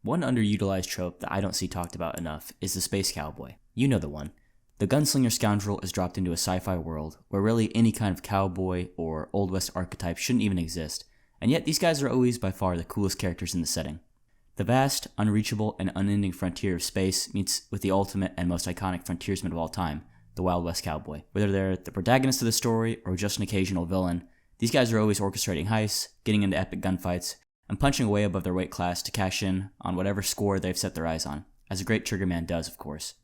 One underutilized trope that I don't see talked about enough is the space cowboy. You know the one. The gunslinger scoundrel is dropped into a sci-fi world where really any kind of cowboy or Old West archetype shouldn't even exist, and yet these guys are always by far the coolest characters in the setting. The vast, unreachable, and unending frontier of space meets with the ultimate and most iconic frontiersman of all time, the Wild West cowboy. Whether they're the protagonist of the story or just an occasional villain, these guys are always orchestrating heists, getting into epic gunfights, and punching way above their weight class to cash in on whatever score they've set their eyes on, as a great triggerman does, of course.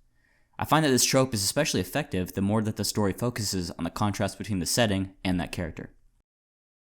I find that this trope is especially effective the more that the story focuses on the contrast between the setting and that character.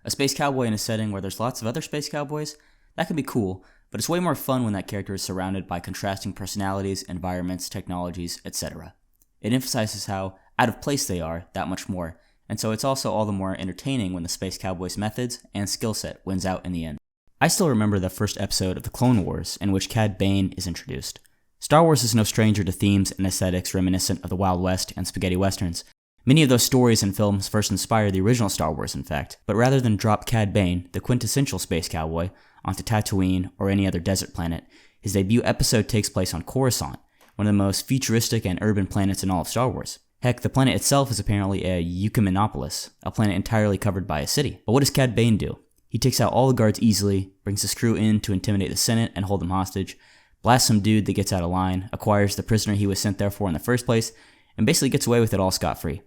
A space cowboy in a setting where there's lots of other space cowboys, that can be cool, but it's way more fun when that character is surrounded by contrasting personalities, environments, technologies, etc. It emphasizes how out of place they are that much more, and so it's also all the more entertaining when the space cowboy's methods and skill set wins out in the end. I still remember the first episode of The Clone Wars in which Cad Bane is introduced. Star Wars is no stranger to themes and aesthetics reminiscent of the Wild West and spaghetti westerns. Many of those stories and films first inspired the original Star Wars, in fact, but rather than drop Cad Bane, the quintessential space cowboy, onto Tatooine or any other desert planet, his debut episode takes place on Coruscant, one of the most futuristic and urban planets in all of Star Wars. Heck, the planet itself is apparently a Eucumenopolis, a planet entirely covered by a city. But what does Cad Bane do? He takes out all the guards easily, brings his crew in to intimidate the Senate and hold them hostage, blasts some dude that gets out of line, acquires the prisoner he was sent there for in the first place, and basically gets away with it all scot-free.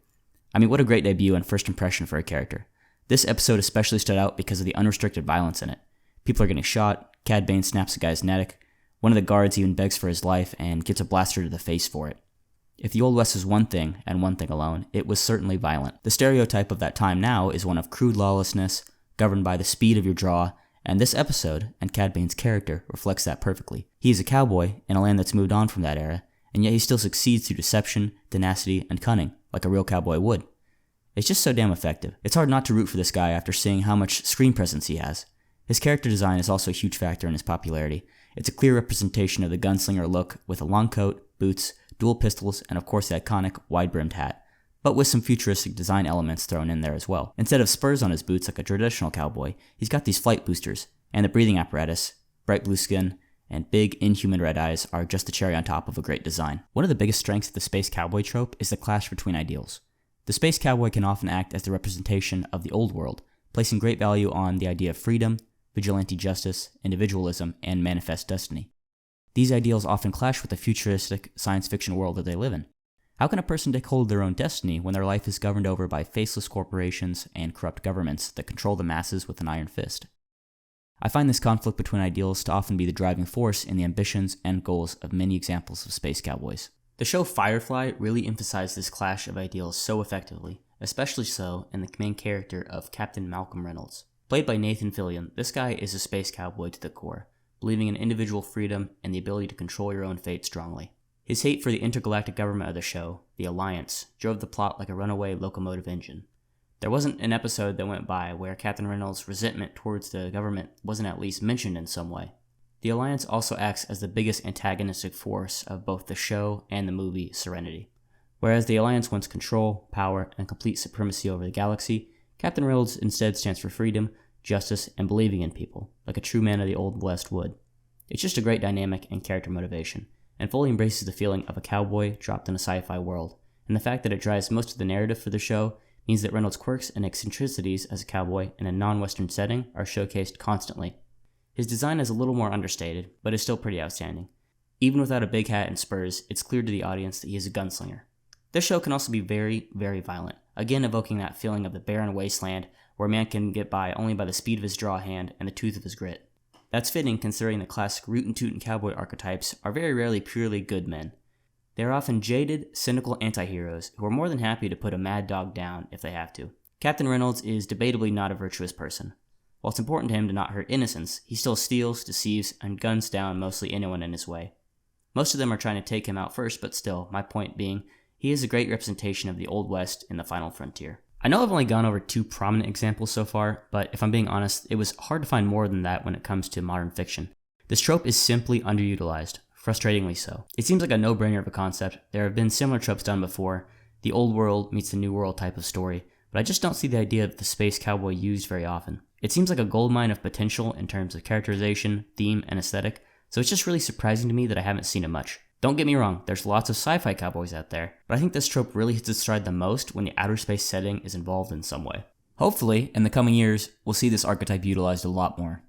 I mean, what a great debut and first impression for a character. This episode especially stood out because of the unrestricted violence in it. People are getting shot, Cad Bane snaps a guy's neck, one of the guards even begs for his life and gets a blaster to the face for it. If the Old West is one thing, and one thing alone, it was certainly violent. The stereotype of that time now is one of crude lawlessness, governed by the speed of your draw, and this episode, and Cad Bane's character, reflects that perfectly. He is a cowboy in a land that's moved on from that era, and yet he still succeeds through deception, tenacity, and cunning, like a real cowboy would. It's just so damn effective. It's hard not to root for this guy after seeing how much screen presence he has. His character design is also a huge factor in his popularity. It's a clear representation of the gunslinger look with a long coat, boots, dual pistols, and of course the iconic wide-brimmed hat, but with some futuristic design elements thrown in there as well. Instead of spurs on his boots like a traditional cowboy, he's got these flight boosters, and the breathing apparatus, bright blue skin, and big, inhuman red eyes are just the cherry on top of a great design. One of the biggest strengths of the space cowboy trope is the clash between ideals. The space cowboy can often act as the representation of the old world, placing great value on the idea of freedom, vigilante justice, individualism, and manifest destiny. These ideals often clash with the futuristic science fiction world that they live in. How can a person take hold of their own destiny when their life is governed over by faceless corporations and corrupt governments that control the masses with an iron fist? I find this conflict between ideals to often be the driving force in the ambitions and goals of many examples of space cowboys. The show Firefly really emphasized this clash of ideals so effectively, especially so in the main character of Captain Malcolm Reynolds. Played by Nathan Fillion, this guy is a space cowboy to the core, believing in individual freedom and the ability to control your own fate strongly. His hate for the intergalactic government of the show, the Alliance, drove the plot like a runaway locomotive engine. There wasn't an episode that went by where Captain Reynolds' resentment towards the government wasn't at least mentioned in some way. The Alliance also acts as the biggest antagonistic force of both the show and the movie Serenity. Whereas the Alliance wants control, power, and complete supremacy over the galaxy, Captain Reynolds instead stands for freedom, justice, and believing in people, like a true man of the Old West would. It's just a great dynamic and character motivation, and fully embraces the feeling of a cowboy dropped in a sci-fi world, and the fact that it drives most of the narrative for the show means that Reynolds' quirks and eccentricities as a cowboy in a non-Western setting are showcased constantly. His design is a little more understated, but is still pretty outstanding. Even without a big hat and spurs, it's clear to the audience that he is a gunslinger. This show can also be very, very violent, again evoking that feeling of the barren wasteland where a man can get by only by the speed of his draw hand and the tooth of his grit. That's fitting considering the classic rootin' cowboy archetypes are very rarely purely good men. They are often jaded, cynical anti-heroes who are more than happy to put a mad dog down if they have to. Captain Reynolds is debatably not a virtuous person. While it's important to him to not hurt innocents, he still steals, deceives, and guns down mostly anyone in his way. Most of them are trying to take him out first, but still, my point being, he is a great representation of the Old West in the final frontier. I know I've only gone over 2 prominent examples so far, but if I'm being honest, it was hard to find more than that when it comes to modern fiction. This trope is simply underutilized, frustratingly so. It seems like a no-brainer of a concept. There have been similar tropes done before, the old world meets the new world type of story, but I just don't see the idea of the space cowboy used very often. It seems like a goldmine of potential in terms of characterization, theme, and aesthetic, so it's just really surprising to me that I haven't seen it much. Don't get me wrong, there's lots of sci-fi cowboys out there, but I think this trope really hits its stride the most when the outer space setting is involved in some way. Hopefully, in the coming years, we'll see this archetype utilized a lot more.